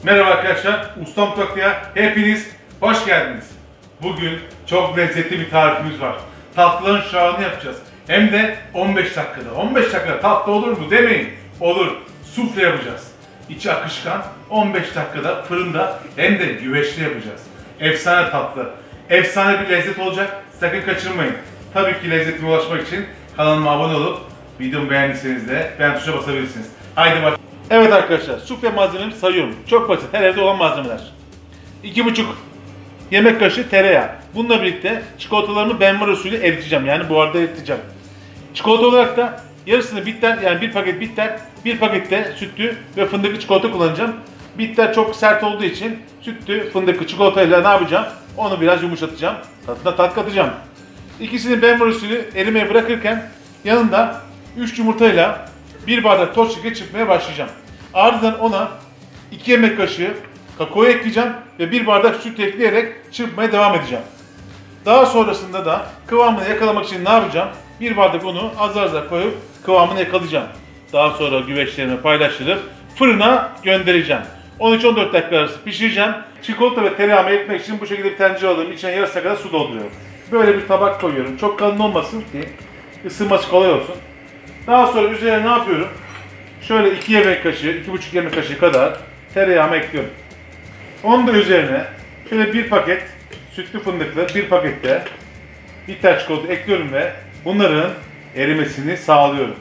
Merhaba arkadaşlar, Usta Mutfak'ta hepiniz hoş geldiniz. Bugün çok lezzetli bir tarifimiz var. Tatlıların şahını yapacağız. Hem de 15 dakikada. 15 dakikada tatlı olur mu demeyin. Olur. Sufle yapacağız. İçi akışkan, 15 dakikada fırında hem de güveçte yapacağız. Efsane tatlı. Efsane bir lezzet olacak. Sakın kaçırmayın. Tabii ki lezzetime ulaşmak için kanalıma abone olup videomu beğendiyseniz de beğen tuşuna basabilirsiniz. Haydi başlayalım. Evet arkadaşlar, sufle malzemelerimi sayıyorum. Çok basit, her evde olan malzemeler. 2,5 yemek kaşığı tereyağı. Bununla birlikte çikolatalarımı benmari usulü eriteceğim. Yani buharda eriteceğim. Çikolata olarak da yarısını bitter, yani bir paket bitter, bir pakette sütlü ve fındıklı çikolata kullanacağım. Bitter çok sert olduğu için sütlü fındıklı çikolatayla ne yapacağım? Onu biraz yumuşatacağım. Tadına tat katacağım. İkisini benmari usulü erimeye bırakırken yanında 3 yumurtayla 1 bardak toz şeker çırpmaya başlayacağım. Ardından ona 2 yemek kaşığı kakao ekleyeceğim ve 1 bardak süt ekleyerek çırpmaya devam edeceğim. Daha sonrasında da kıvamını yakalamak için ne yapacağım? 1 bardak unu azar azar koyup kıvamını yakalayacağım. Daha sonra güveçlerimi paylaştırıp fırına göndereceğim. 13-14 dakika arası pişireceğim. Çikolata ve tereyağımı ekmek için bu şekilde bir tencere alıyorum. İçine yarısına kadar su dolduruyorum. Böyle bir tabak koyuyorum. Çok kalın olmasın ki ısınması kolay olsun. Daha sonra üzerine ne yapıyorum? Şöyle 2 yemek kaşığı, 2,5 yemek kaşığı kadar tereyağımı ekliyorum. Onun da üzerine şöyle bir paket sütlü fındıklı, bir pakette bitter çikolata ekliyorum ve bunların erimesini sağlıyorum.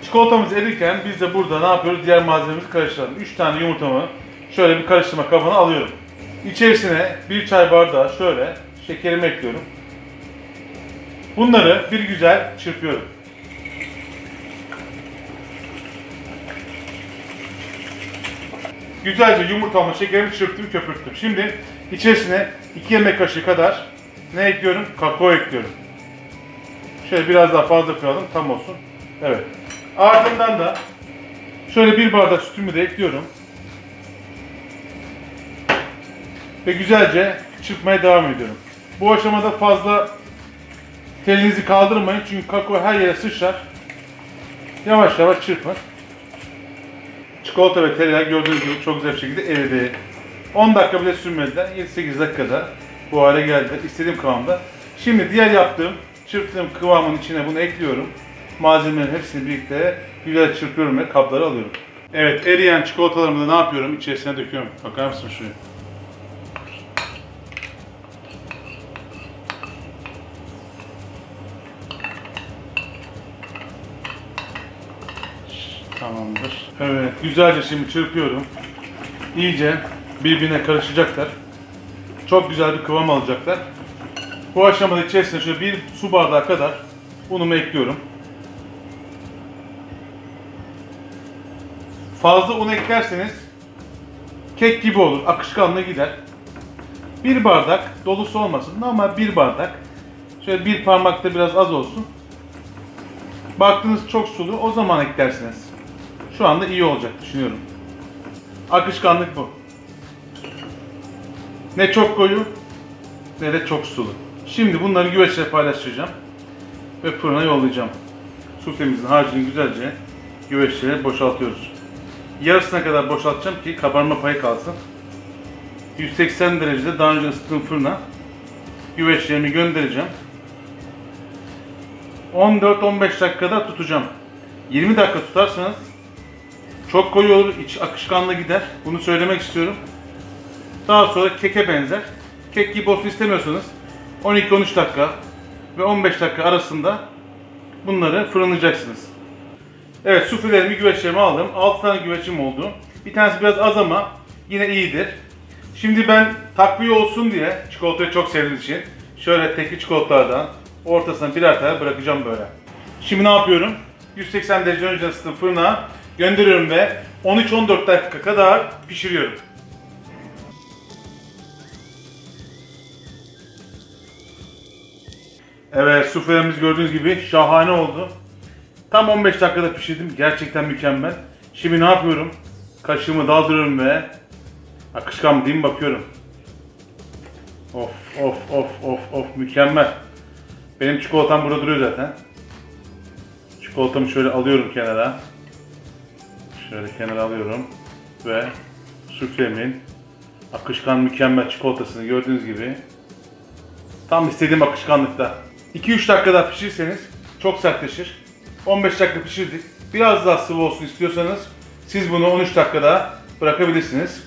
Çikolatamız erirken biz de burada ne yapıyoruz? Diğer malzememizi karıştıralım. 3 tane yumurtamı şöyle bir karıştırma kabına alıyorum. İçerisine 1 çay bardağı şöyle şekerimi ekliyorum. Bunları bir güzel çırpıyorum. Güzelce yumurtamla şekerimi çırptım, köpürttüm. Şimdi içerisine 2 yemek kaşığı kadar ne ekliyorum? Kakao ekliyorum. Şöyle biraz daha fazla koyalım, tam olsun. Evet. Ardından da şöyle 1 bardak sütümü de ekliyorum. Ve güzelce çırpmaya devam ediyorum. Bu aşamada fazla telinizi kaldırmayın çünkü kakao her yere sıçrar. Yavaş yavaş çırpın. Çikolata ve tereyağı gördüğünüz gibi çok güzel bir şekilde eridi. 10 dakika bile sürmeden 7-8 dakikada bu hale geldi. İstediğim kıvamda. Şimdi diğer yaptığım, çırptığım kıvamın içine bunu ekliyorum. Malzemelerin hepsini birlikte güzel çırpıyorum ve kaplara alıyorum. Evet, eriyen çikolatalarımı da ne yapıyorum? İçerisine döküyorum. Bakar mısın şuraya? Tamamdır. Evet, güzelce şimdi çırpıyorum. İyice birbirine karışacaklar. Çok güzel bir kıvam alacaklar. Bu aşamada içerisine şöyle 1 su bardağı kadar unumu ekliyorum. Fazla un eklerseniz kek gibi olur, akışkanlığı gider. 1 bardak dolusu olmasın ama 1 bardak. Şöyle bir parmakta biraz az olsun. Baktınız çok sulu, o zaman eklersiniz. Şu anda iyi olacak düşünüyorum. Akışkanlık bu. Ne çok koyu ne de çok sulu. Şimdi bunları güveçle paylaştıracağım ve fırına yollayacağım. Suflemizin harcını güzelce güveçlere boşaltıyoruz. Yarısına kadar boşaltacağım ki kabarma payı kalsın. 180 derecede daha önce ısıttığım fırına güveçlerimi göndereceğim. 14-15 dakikada tutacağım. 20 dakika tutarsanız çok koyu olur, iç akışkanlığı gider. Bunu söylemek istiyorum. Daha sonra keke benzer. Kek gibi olsun istemiyorsanız 12-13 dakika ve 15 dakika arasında bunları fırınlayacaksınız. Evet, suflelerimi, güveçlerimi aldım. 6 tane güveçim oldu. Bir tanesi biraz az ama yine iyidir. Şimdi ben takviye olsun diye çikolatayı çok sevdiğim için şöyle tekli çikolatalardan ortasına birer tane bırakacağım böyle. Şimdi ne yapıyorum? 180 derece önceden ısıttığım fırına gönderiyorum ve 13-14 dakika kadar pişiriyorum. Evet, suflelerimiz gördüğünüz gibi şahane oldu. Tam 15 dakikada pişirdim. Gerçekten mükemmel. Şimdi ne yapıyorum? Kaşığımı daldırıyorum ve akışkan diyeyim bakıyorum. Of of of of of, mükemmel. Benim çikolatam burada duruyor zaten. Çikolatamı şöyle alıyorum kenara. Şöyle kenara alıyorum ve suflemin akışkan mükemmel çikolatasını gördüğünüz gibi tam istediğim akışkanlıkta. 2-3 dakikada pişirirseniz çok sertleşir. 15 dakika pişirdik. Biraz daha sıvı olsun istiyorsanız siz bunu 13 dakikada bırakabilirsiniz.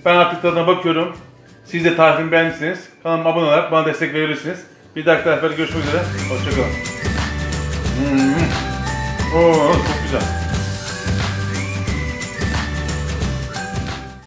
Ben artık tadına bakıyorum. Siz de tarifimi beğendiyseniz kanalıma abone olarak bana destek verebilirsiniz. Bir dahaki tariflerde görüşmek üzere. Hoşçakalın. Oo, çok güzel.